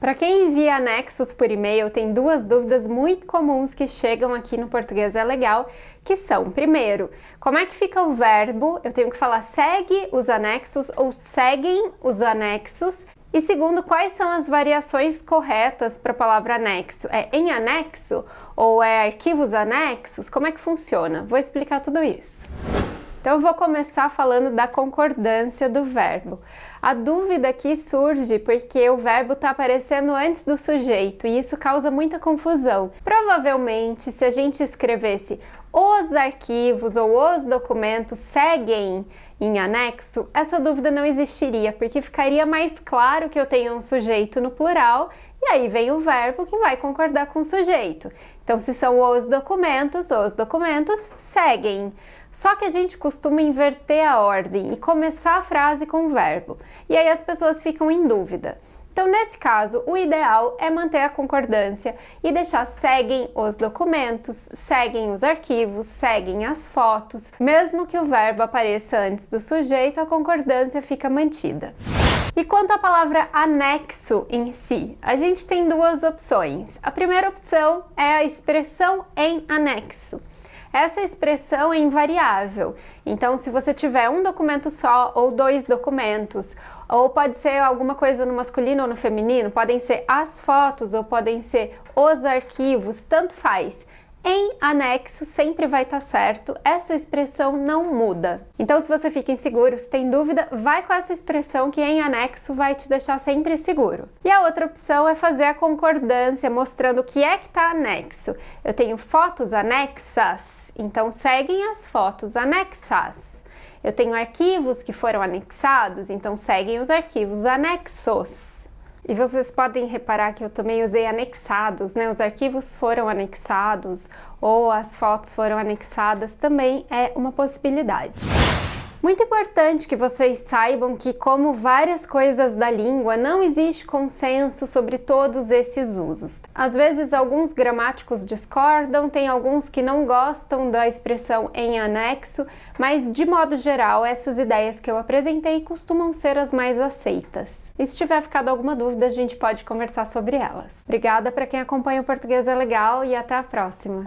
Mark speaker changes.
Speaker 1: Para quem envia anexos por e-mail, tem duas dúvidas muito comuns que chegam aqui no Português é Legal, que são, primeiro, como é que fica o verbo? Eu tenho que falar segue os anexos ou seguem os anexos. E segundo, quais são as variações corretas para a palavra anexo? É em anexo ou é arquivos anexos? Como é que funciona? Vou explicar tudo isso. Então eu vou começar falando da concordância do verbo. A dúvida aqui surge porque o verbo está aparecendo antes do sujeito e isso causa muita confusão. Provavelmente, se a gente escrevesse os arquivos ou os documentos seguem em anexo, essa dúvida não existiria, porque ficaria mais claro que eu tenho um sujeito no plural e aí vem o verbo que vai concordar com o sujeito. Então, se são os documentos seguem. Só que a gente costuma inverter a ordem e começar a frase com o verbo. E aí as pessoas ficam em dúvida. Então, nesse caso, o ideal é manter a concordância e deixar seguem os documentos, seguem os arquivos, seguem as fotos. Mesmo que o verbo apareça antes do sujeito, a concordância fica mantida. E quanto à palavra anexo em si, a gente tem duas opções. A primeira opção é a expressão em anexo. Essa expressão é invariável, então se você tiver um documento só ou dois documentos, ou pode ser alguma coisa no masculino ou no feminino, podem ser as fotos ou podem ser os arquivos, tanto faz. Em anexo sempre vai estar certo, essa expressão não muda. Então se você fica inseguro, se tem dúvida, vai com essa expressão que em anexo vai te deixar sempre seguro. E a outra opção é fazer a concordância, mostrando o que é que está anexo. Eu tenho fotos anexas, então seguem as fotos anexas. Eu tenho arquivos que foram anexados, então seguem os arquivos anexos. E vocês podem reparar que eu também usei anexados, né? Os arquivos foram anexados ou as fotos foram anexadas, também é uma possibilidade. Muito importante que vocês saibam que, como várias coisas da língua, não existe consenso sobre todos esses usos. Às vezes, alguns gramáticos discordam, tem alguns que não gostam da expressão em anexo, mas, de modo geral, essas ideias que eu apresentei costumam ser as mais aceitas. E se tiver ficado alguma dúvida, a gente pode conversar sobre elas. Obrigada para quem acompanha o Português é Legal e até a próxima!